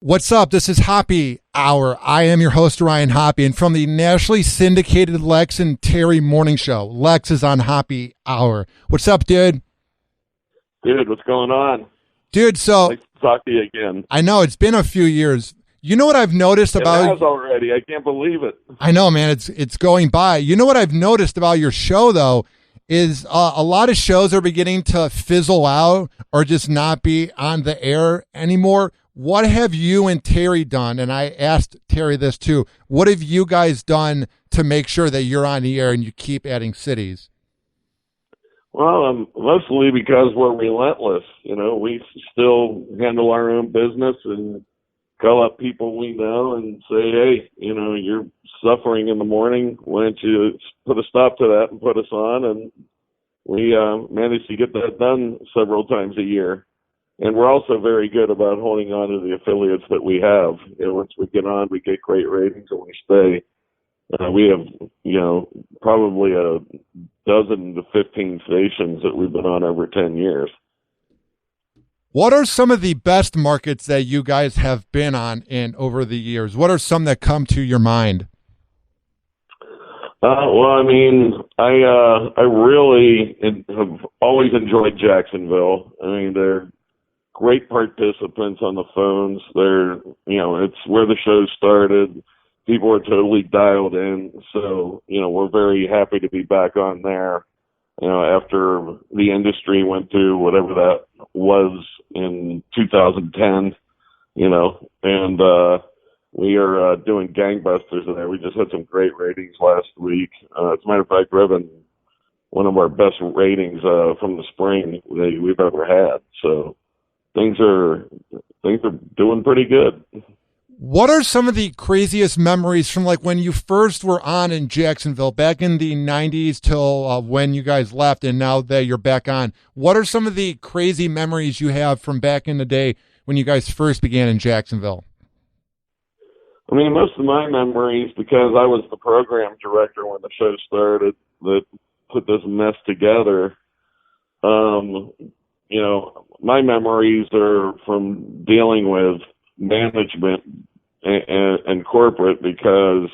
What's up? This is Hoppe Hour. I am your host, Ryan Hoppe, and from the nationally syndicated Lex and Terry Morning Show. Lex is on Hoppe Hour. What's up, dude? Dude, what's going on? Dude, so Nice to talk to you again. I know it's been a few years. You know what I've noticed about It has already. I can't believe it. I know, man. It's going by. You know what I've noticed about your show, though, is a lot of shows are beginning to fizzle out or just not be on the air anymore. What have you and Terry done? And I asked Terry this too. What have you guys done to make sure that you're on the air and you keep adding cities? Well, mostly because we're relentless. You know, we still handle our own business and call up people we know and say, hey, you know, you're suffering in the morning. Why don't you put a stop to that and put us on? And we managed to get that done several times a year. And we're also very good about holding on to the affiliates that we have. You know, once we get on, we get great ratings and we stay. We have, you know, probably a dozen to 15 stations that we've been on over 10 years. What are some of the best markets that you guys have been on in over the years? What are some that come to your mind? Well, I mean, I really have always enjoyed Jacksonville. I mean, they're great participants on the phones. They're, you know, it's where the show started. People are totally dialed in. So, you know, we're very happy to be back on there, you know, after the industry went through whatever that was in 2010, you know, and we are doing gangbusters in there. We just had some great ratings last week. As a matter of fact, we're having one of our best ratings from the spring that we've ever had. So, things are doing pretty good. What are some of the craziest memories from like when you first were on in Jacksonville back in the 90s till when you guys left and now that you're back on? What are some of the crazy memories you have from back in the day when you guys first began in Jacksonville? I mean, most of my memories, because I was the program director when the show started that put this mess together, you know, my memories are from dealing with management and corporate because,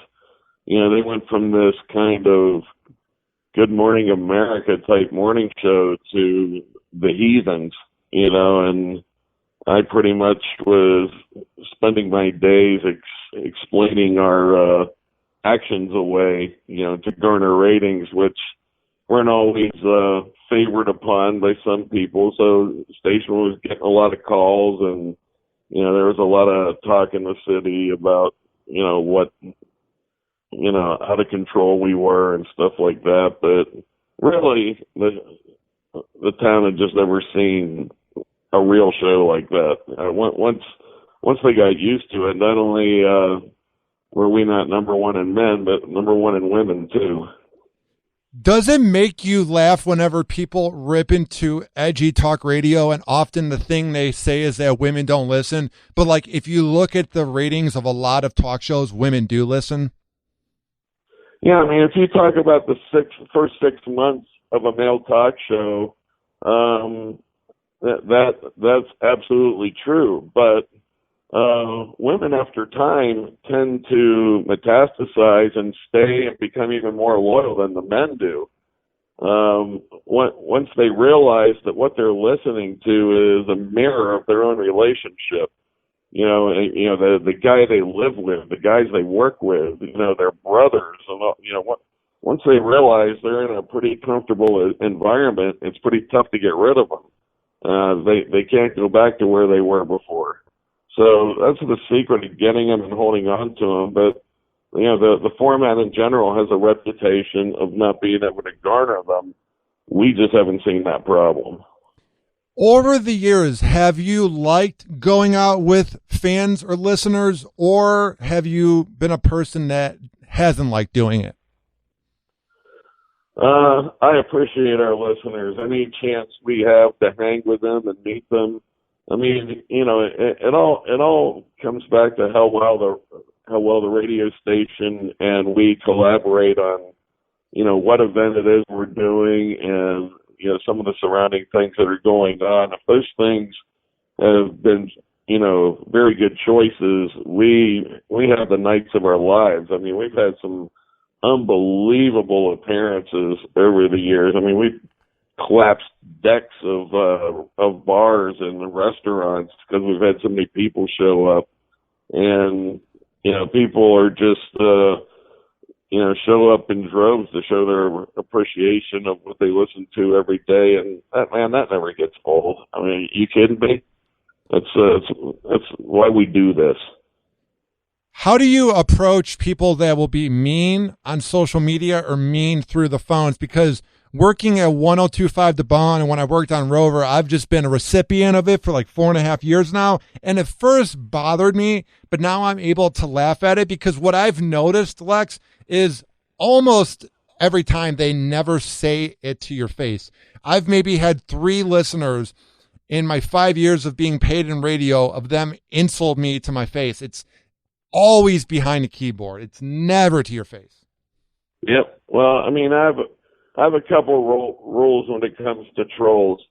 you know, they went from this kind of Good Morning America type morning show to the heathens, you know, and I pretty much was spending my days explaining our actions away, you know, to garner ratings, which weren't always favored upon by some people. So the station was getting a lot of calls, and you know there was a lot of talk in the city about you know what you know out of control we were and stuff like that. But really, the town had just never seen a real show like that. Once they got used to it, not only were we not number one in men, but number one in women too. Does it make you laugh whenever people rip into edgy talk radio and often the thing they say is that women don't listen? But like if you look at the ratings of a lot of talk shows, women do listen. Yeah, I mean, if you talk about the first 6 months of a male talk show, that's absolutely true. But women after time tend to metastasize and stay and become even more loyal than the men do. Once they realize that what they're listening to is a mirror of their own relationship, you know, the guy they live with, the guys they work with, you know, their brothers, and you know, once they realize they're in a pretty comfortable environment, it's pretty tough to get rid of them. They can't go back to where they were before. So that's the secret of getting them and holding on to them. But, you know, the format in general has a reputation of not being able to garner them. We just haven't seen that problem. Over the years, have you liked going out with fans or listeners, or have you been a person that hasn't liked doing it? I appreciate our listeners. Any chance we have to hang with them and meet them, I mean, you know, it all comes back to how well the radio station and we collaborate on, you know, what event it is we're doing and, you know, some of the surrounding things that are going on. If those things have been very good choices, we have the nights of our lives. I mean, we've had some unbelievable appearances over the years. I mean, we've collapsed decks of bars and restaurants because we've had so many people show up, and people are just show up in droves to show their appreciation of what they listen to every day, and that never gets old. I mean, are you kidding me? That's why we do this. How do you approach people that will be mean on social media or mean through the phones? Because working at 102.5 The Bone, and when I worked on Rover, I've just been a recipient of it for like 4.5 years now. And it first bothered me, but now I'm able to laugh at it, because what I've noticed, Lex, is almost every time they never say it to your face. I've maybe had 3 listeners in my 5 years of being paid in radio of them insult me to my face. It's always behind a keyboard. It's never to your face. Yep. Well, I mean, I have a couple rules when it comes to trolls.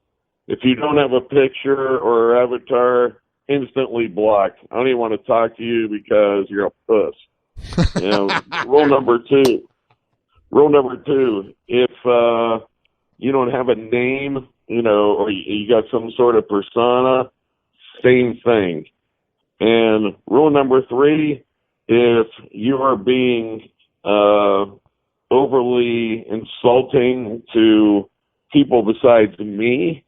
If you don't have a picture or avatar, instantly block. I don't even want to talk to you because you're a puss. Rule number two, if you don't have a name, or you got some sort of persona, same thing. And rule number 3, if you are being overly insulting to people besides me,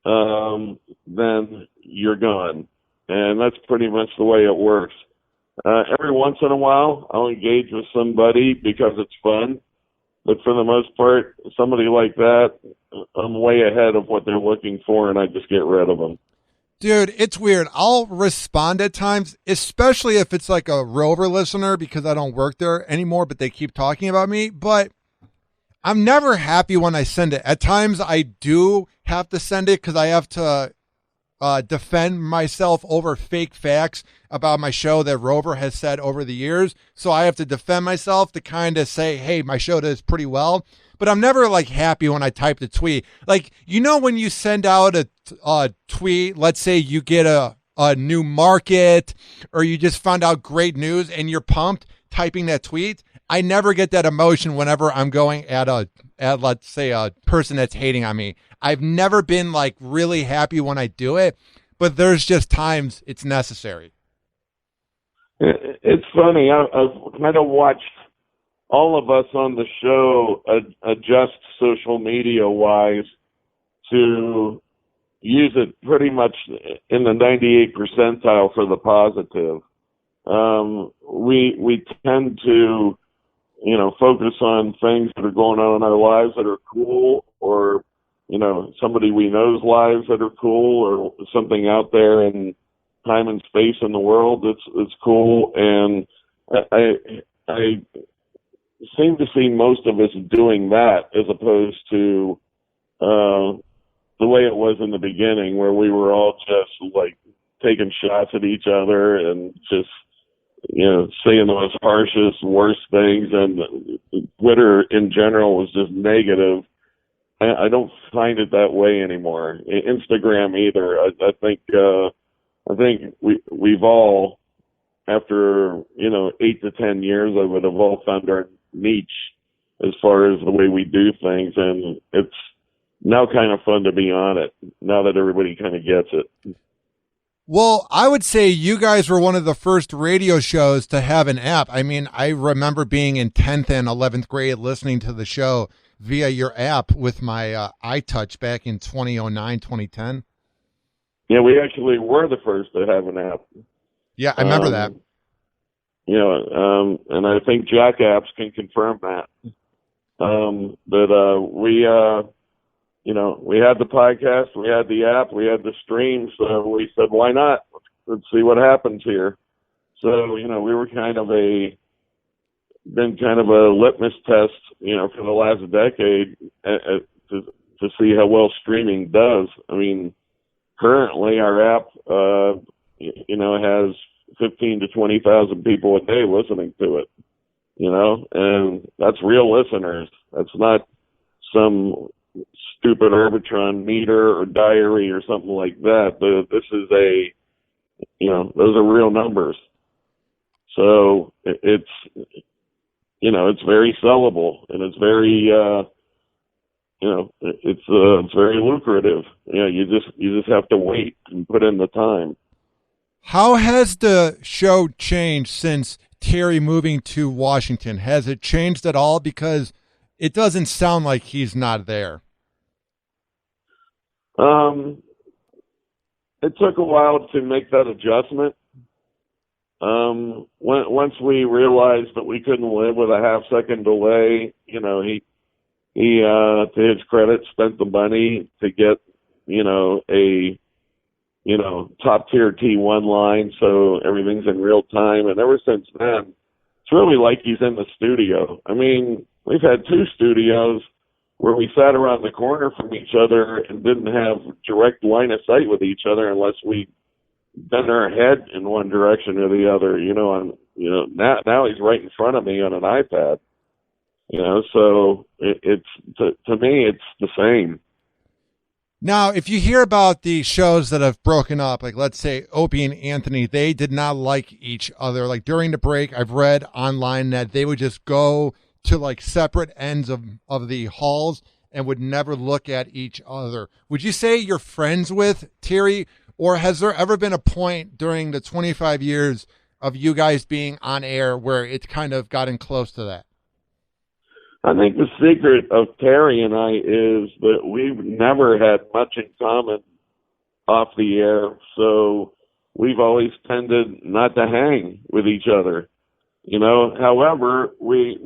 then you're gone. And that's pretty much the way it works. Every once in a while, I'll engage with somebody because it's fun. But for the most part, somebody like that, I'm way ahead of what they're looking for, and I just get rid of them. Dude, it's weird. I'll respond at times, especially if it's like a Rover listener, because I don't work there anymore, but they keep talking about me. But I'm never happy when I send it. At times I do have to send it because I have to defend myself over fake facts about my show that Rover has said over the years. So I have to defend myself to kind of say, hey, my show does pretty well. But I'm never like happy when I type the tweet. Like, when you send out a tweet, let's say you get a new market, or you just found out great news and you're pumped typing that tweet. I never get that emotion whenever I'm going at let's say a person that's hating on me. I've never been like really happy when I do it, but there's just times it's necessary. It's funny. I've kind of watched all of us on the show adjust social media wise to use it pretty much in the 98th percentile for the positive. We tend to, focus on things that are going on in our lives that are cool, or, somebody we know's lives that are cool, or something out there in time and space in the world that's cool. And I seem to see most of us doing that, as opposed to the way it was in the beginning, where we were all just like taking shots at each other and just saying the most harshest, worst things, and Twitter in general was just negative. I don't find it that way anymore. Instagram either. I think we've all, after 8 to 10 years of it, have all found our niche as far as the way we do things, and it's now kind of fun to be on it now that everybody kind of gets it. Well, I would say you guys were one of the first radio shows to have an app. I mean, I remember being in 10th and 11th grade listening to the show via your app with my iTouch back in 2009, 2010. Yeah, we actually were the first to have an app. Yeah, I remember that. And I think Jack Apps can confirm that. We had the podcast, we had the app, we had the stream, so we said, why not? Let's see what happens here. So, we were been kind of a litmus test, for the last decade to see how well streaming does. I mean, currently our app, has 15 to 20,000 people a day listening to it, and that's real listeners. That's not some stupid Arbitron meter or diary or something like that. This is a those are real numbers. So it's very sellable, and it's very, it's very lucrative. You just have to wait and put in the time. How has the show changed since Terry moving to Washington? Has it changed at all? Because it doesn't sound like he's not there. It took a while to make that adjustment. Once we realized that we couldn't live with a half-second delay, he to his credit, spent the money to get, a top-tier T1 line, so everything's in real time. And ever since then, it's really like he's in the studio. I mean, we've had 2 studios where we sat around the corner from each other and didn't have direct line of sight with each other unless we bent our head in one direction or the other. Now he's right in front of me on an iPad. So it's to me, it's the same. Now, if you hear about the shows that have broken up, like let's say Opie and Anthony, they did not like each other. Like during the break, I've read online that they would just go to like separate ends of the halls and would never look at each other. Would you say you're friends with Terry, or has there ever been a point during the 25 years of you guys being on air where it's kind of gotten close to that? I think the secret of Terry and I is that we've never had much in common off the air, so we've always tended not to hang with each other. However, we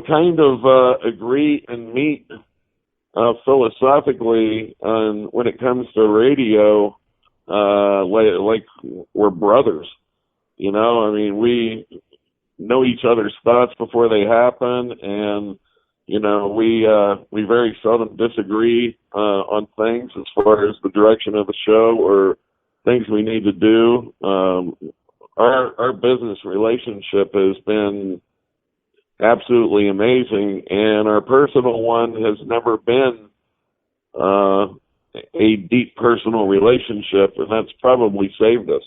kind of agree and meet philosophically on when it comes to radio, like we're brothers. I mean, we know each other's thoughts before they happen, and we very seldom disagree on things as far as the direction of the show or things we need to do. Our business relationship has been absolutely amazing, and our personal one has never been a deep personal relationship, and that's probably saved us.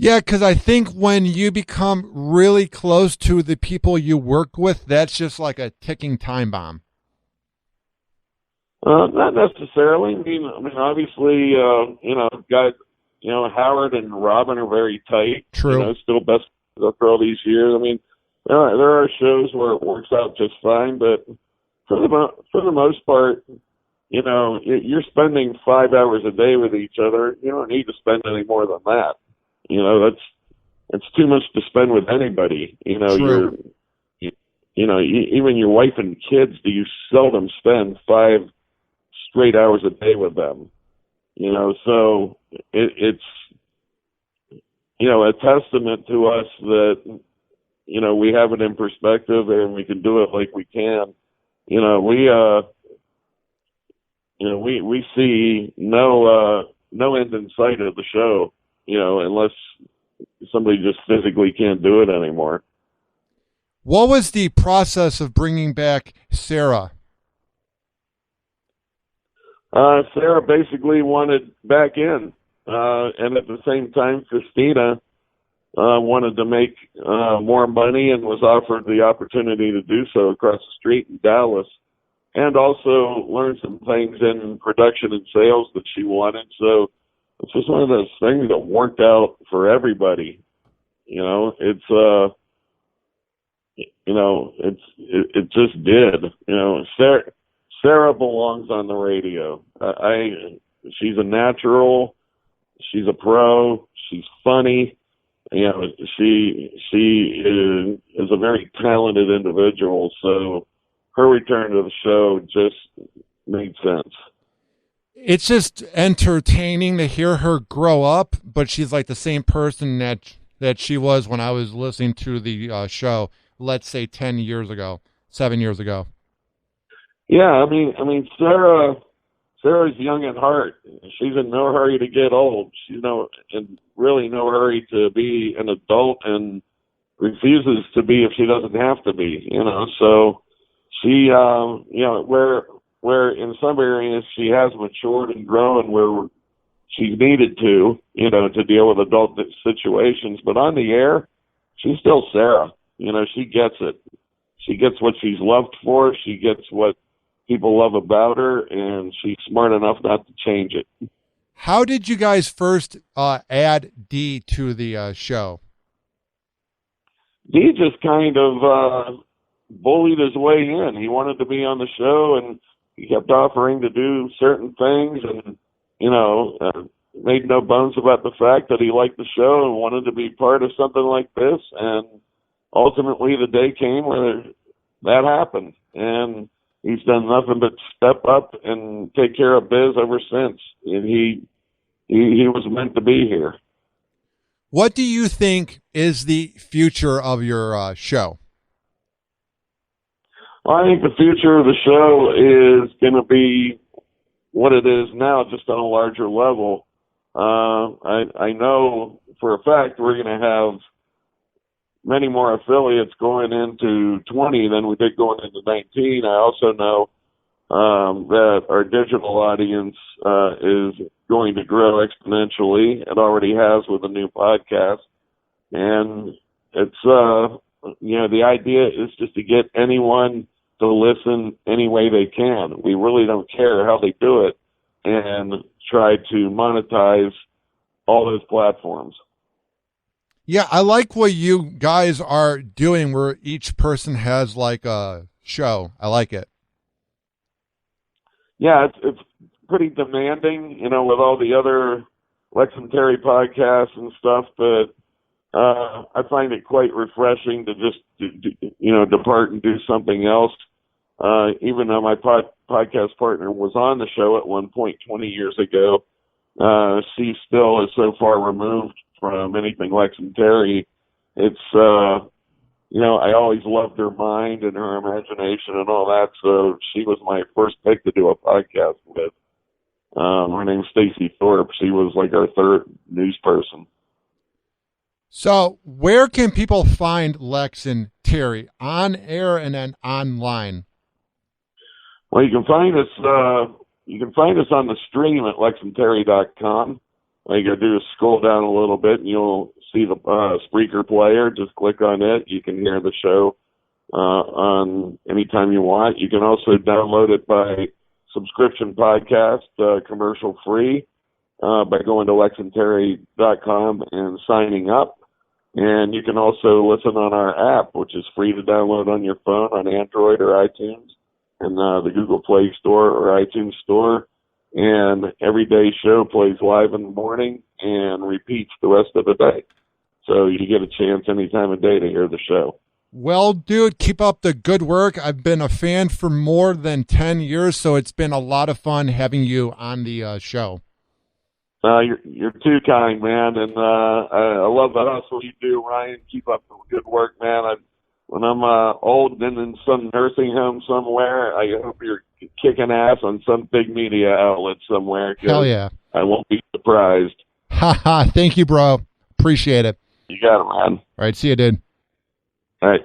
Yeah, because I think when you become really close to the people you work with, that's just like a ticking time bomb. Not necessarily. I mean, obviously, guys, Howard and Robin are very tight. True. Still best after all these years. I mean, there are shows where it works out just fine, but for the most part, you're spending 5 hours a day with each other. You don't need to spend any more than that. That's too much to spend with anybody. True. Even your wife and kids, you seldom spend 5 straight hours a day with them. So it's a testament to us that we have it in perspective and we can do it like we can. We see no end in sight of the show. Unless somebody just physically can't do it anymore. What was the process of bringing back Sarah? Sarah basically wanted back in, and at the same time, Christina wanted to make more money and was offered the opportunity to do so across the street in Dallas, and also learn some things in production and sales that she wanted. So it's just one of those things that worked out for everybody. It just did. Sarah belongs on the radio. She's a natural. She's a pro. She's funny. She is a very talented individual. So her return to the show just made sense. It's just entertaining to hear her grow up, but she's like the same person that she was when I was listening to the show, let's say 10 years ago, 7 years ago. Yeah, I mean, Sarah's young at heart. She's in no hurry to get old. She's in really no hurry to be an adult, and refuses to be if she doesn't have to be. So she, where in some areas she has matured and grown, where she's needed to, to deal with adult situations. But on the air, she's still Sarah. She gets it. She gets what she's loved for. She gets what people love about her, and she's smart enough not to change it. How did you guys first add D to the show? D just kind of bullied his way in. He wanted to be on the show, and he kept offering to do certain things, and made no bones about the fact that he liked the show and wanted to be part of something like this. And ultimately, the day came where that happened, and he's done nothing but step up and take care of biz ever since. And he was meant to be here. What do you think is the future of your show? Well, I think the future of the show is going to be what it is now, just on a larger level. I know for a fact we're going to have many more affiliates going into 20 than we did going into 19. I also know that our digital audience is going to grow exponentially. It already has with a new podcast. And it's, the idea is just to get anyone to listen any way they can. We really don't care how they do it, and try to monetize all those platforms. Yeah, I like what you guys are doing where each person has like a show. I like it. Yeah, it's pretty demanding, with all the other Lex and Terry podcasts and stuff, but I find it quite refreshing to just, depart and do something else. Even though my podcast partner was on the show at one point 20 years ago, she still is so far removed from anything Lex and Terry. It's, I always loved her mind and her imagination and all that, so she was my first pick to do a podcast with. Her name's Stacy Thorpe. She was like our third news person. So where can people find Lex and Terry? On air and then online? Well, you can find us on the stream at lexandterry.com. All you got to do is scroll down a little bit, and you'll see the Spreaker player. Just click on it. You can hear the show on anytime you want. You can also download it by subscription podcast, commercial free, by going to lexandterry.com and signing up. And you can also listen on our app, which is free to download on your phone on Android or iTunes, and the Google Play Store or iTunes Store. And every day show plays live in the morning and repeats the rest of the day. So you get a chance any time of day to hear the show. Well, dude, keep up the good work. I've been a fan for more than 10 years, so it's been a lot of fun having you on the show. You're too kind, man, and I love the hustle you do, Ryan. Keep up the good work, man. When I'm old and in some nursing home somewhere, I hope you're kicking ass on some big media outlet somewhere. Hell yeah. I won't be surprised. Ha ha. Thank you, bro. Appreciate it. You got it, man. All right. See you, dude. All right.